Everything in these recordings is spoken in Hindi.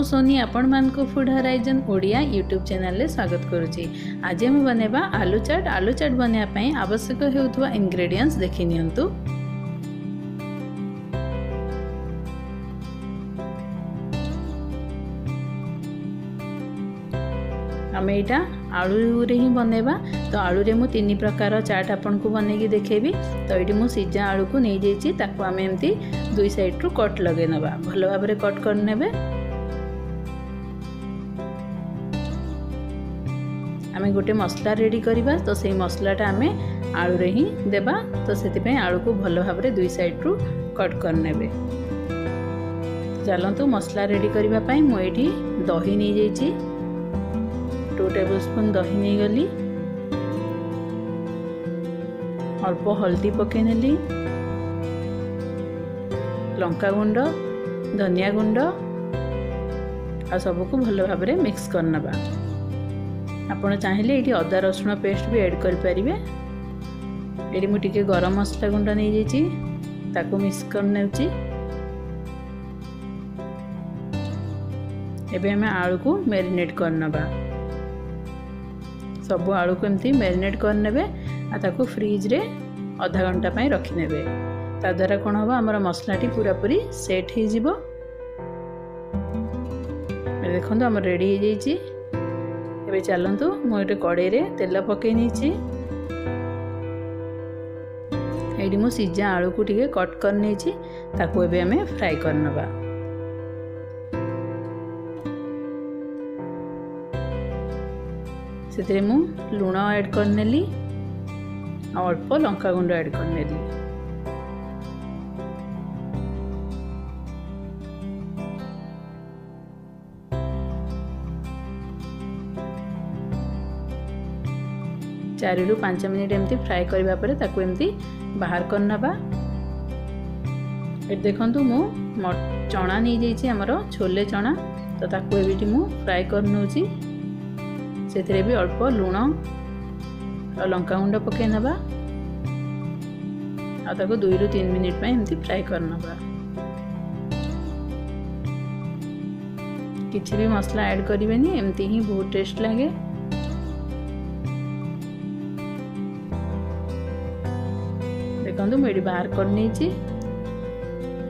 सोनी आपण मान को food horizon Odia YouTube channel ले स्वागत करुच्ची। आज हम बनेबा आलू चाट। आलू चाट बनैया पई आवश्यक हेउथुवा इंग्रेडिएंट्स देखि नियंतु। आम एटा आलू रे ही बनेबा। तो आलू रे मु तीन प्रकार चाट आपन को बने की देखेबी। तो ये मु सीजा आलू को नहीं जाइए ताको आम एमती दुई साइड रु कट लगे नबा। भल भाव में कट कर नेबे। आम गोटे मसला रेडी करबा। तो से मसलाटा आम आलू रे ही देबा। तो से आलू को भल भाव में दुई साइड रु कट कर नेबे। चलतु मसला रेडी करबा पई मु एठी दही नहीं जाइए 2 टेबल स्पून दही नहीं गली। अल्प हल्दी पके नेली, लंका गुंड, धनिया गुंड आ सबको भल भाव में मिक्स करनबा। आपण चाहिए ये अदा रसुण पेस्ट भी ऐड कर पारिबे। एडी मु टिके गरम मसला गुंड नहीं जाइए ताको मिक्स करने एबे हमें आलू को मैरिनेट करनबा। सब आलू को एमती मैरिनेट करने आ ताको फ्रिज रे आधा घंटा पई रखी नेबे। ता द्वारा कौन हम आमर मसलाटी पूरा पूरी सेट हो जिवो। देखो आम रेडी हो जाइए। एबे चलतु मुझे कड़े रे तेल पकई नहीं। ये मु सीजा आलू को टिके कट कर नहीं ताको एबे हमें फ्राई करनबा। से मु लुण ऐड कर नेली, अल्प लंका गुंड ऐड कर नेली। चारि रु 5 मिनिट एमती फ्राई करबा परे ताको एमती बाहर करनबा। ए देखंतु मु चना नहीं जाइए हमर छोले चना। तो ताको एबिटी मु फ्राई करनोची। से भी अल्प लुण और लंका गुंड पकई नबा। आ ताको 2 रु 3 मिनिट में एमती फ्राई करनबा। किछि भी मसला ऐड करिवेनी, एमती ही बहुत टेस्ट लगे। देखंतु मेडी बाहर कर नेची।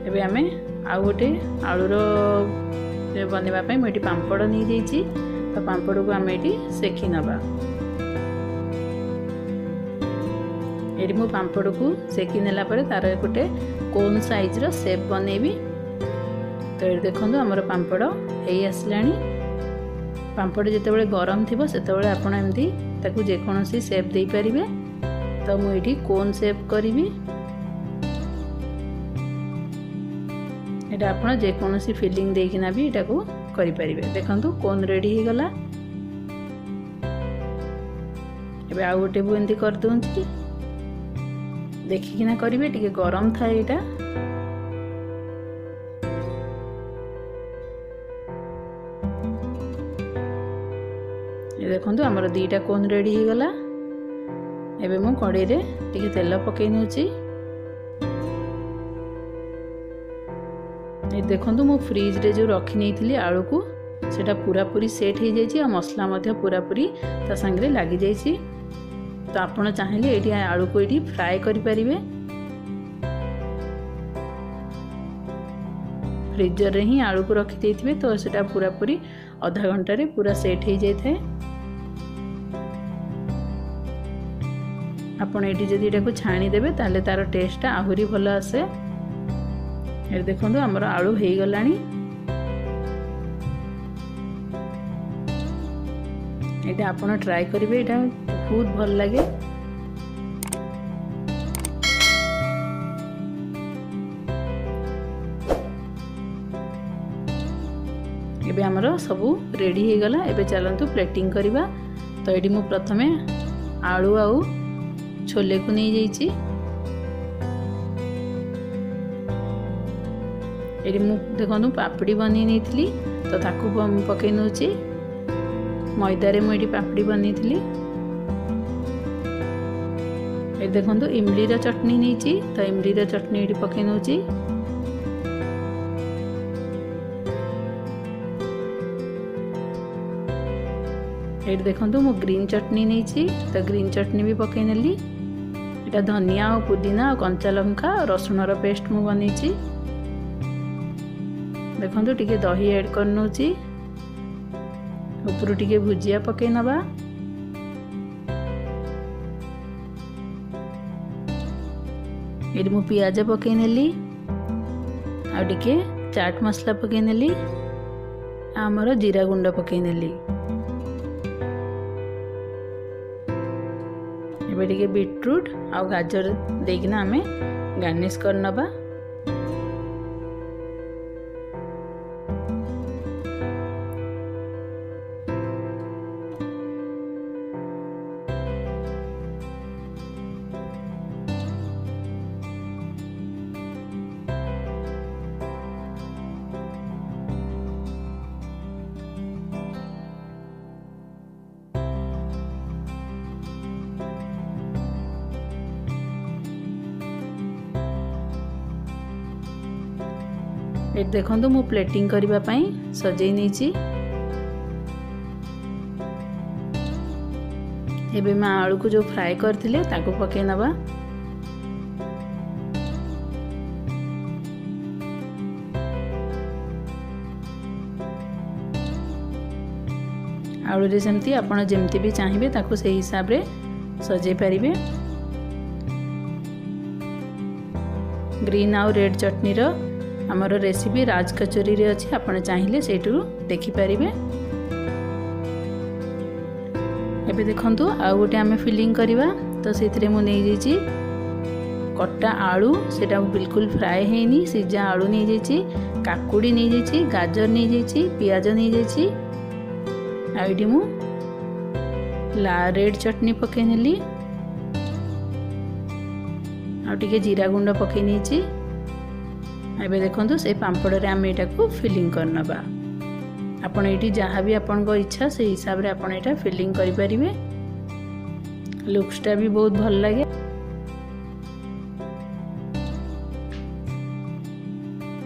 एबे हमें आ गोटे आलूर बनेबा पई मेडी पांपड़ नहीं जाइए। तो पांपड़ को आम ये सेकी नबा। ये मु पांपड़ को सेकी नेला परे तार गोटे कोन साइज रो शेप बनेबी। तो ये देखो आमर पांपड़ हो आसलानी। पांपड़ जिते गरम थी से आपड़ एमती ताकू जेकोसी शेप दे पारिबे। तो मुझे कोन शेप करी। एटा आपड़ जेकोसी फिलिंग देकिना भी एटा को करि परिबे। देखंतु कोन रेडी हो गला। एबे आ गोटे बु एंती कर दूंची। देखिकिना करिवे, टिके गरम था एटा। ये देखंतु हमर दीटा कोन रेडी हो गला। एबे मु कड़े रे टिके तेल पकई नउची। देखो मु फ्रिज रे जो रखी नहीं थी आलू को सेटा पूरा पूरी सेट हो जाइए। मसला मध्य पूरा पूरी ता संगे लगी जाइए। तो आपण चाहिए ये आलू को ये फ्राए करि परिबे। फ्रिजर रे ही आलू को रखी देथिबे। तो सेटा पूरा पूरी आधा घंटा रे पूरा सेट हो जाए। आपण ये जदि एटा को छाणी देबे ताले तार टेस्ट आहुरी भल आसे। ये देखो आमर आलू हो गलानी। ये आपन ट्राई करेंगे, ये बहुत भल लगे। एबे आमर सबू रेडी हो गला। एबे चलतु प्लेटिंग करबा। तो ये मु प्रथमे आलू आउ छोले को नहीं जाइए। ये मु देखो पापड़ी बनी नहीं थी। तो ताकू पकई नौची। मैदा रे मुझे पापड़ी बनी थी। ये देखो इमली रा चटनी नहीं। तो इमली रा चटनी ये पकई नौची। ये देखो मु ग्रीन चटनी नहीं तो ग्रीन चटनी भी पकई नेली। एटा धनिया और पुदीना और कंचा लंका रसुणर पेस्ट मु बनी। देखो टिके दही ऐड कर नौची ऊपर टिके भुजिया पकई नबा। ये मु पियाज पकई नेली आ टिके चाट मसला पकई नेली आमर जीरा गुंड पकई नेली। एबे टिके बीटरूट आ गाजर देकिना आमे गार्निश कर नबा। ये देखो मु प्लेटिंग करबा पई सजई नीची। एबे मैं आलू को जो फ्राई करथिले ताको पके नबा। आलू रे सेमती आपण जेमती भी चाहिए ताको से हिसाब रे सजई पारिबे। ग्रीन आउ रेड चटनी रो आमर रेसिपी राज कचोरी रे अच्छी आपण चाहिए सेठू देखि पारिबे। एबे देखंतु आ गोटे आमे फिलिंग करिवा तो सेथिरे मु नै जेची कट्टा आलू सेटा बिल्कुल फ्राई हेनी सिजा आलू नै जेची काकुड़ी नै जेची गाजर नै जेची पियाज नै जेची आइडी मु ला रेड चटनी पके नेली आ टिके जीरा गुंड पके नेची। एबे देखंतु से पांपड़ रे आमे एटा को फिलिंग करनबा। आपण एटी जहाँ भी आपण को इच्छा से हिसाब रे आपण एटा फिलिंग करि परिबे। लुक्सटा भी बहुत भल लागे।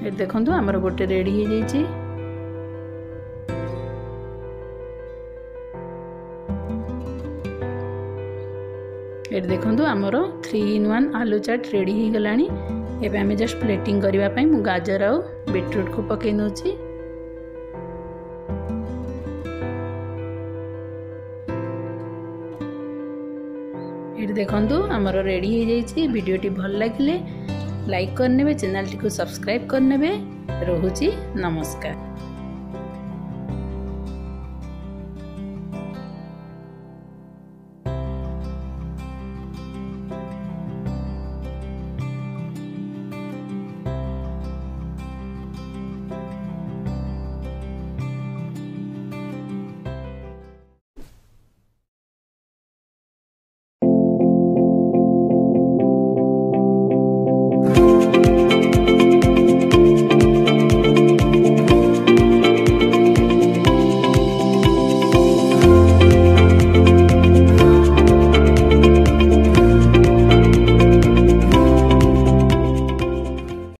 ए देखंतु हमर गोटे रेडी हे जाईची। ए देखंतु हमर 3-in-1 आलू चाट रेडी हे गलानी। एबे हमें जस्ट प्लेटिंग करबा पई मु गाजर और बीटरूट को पके नोची। ये देखंतु हमर रेडी हे जाईची। वीडियोटी भल लागिले लाइक करनेबे चैनल टी को सब्सक्राइब करनेबे। रहुची नमस्कार।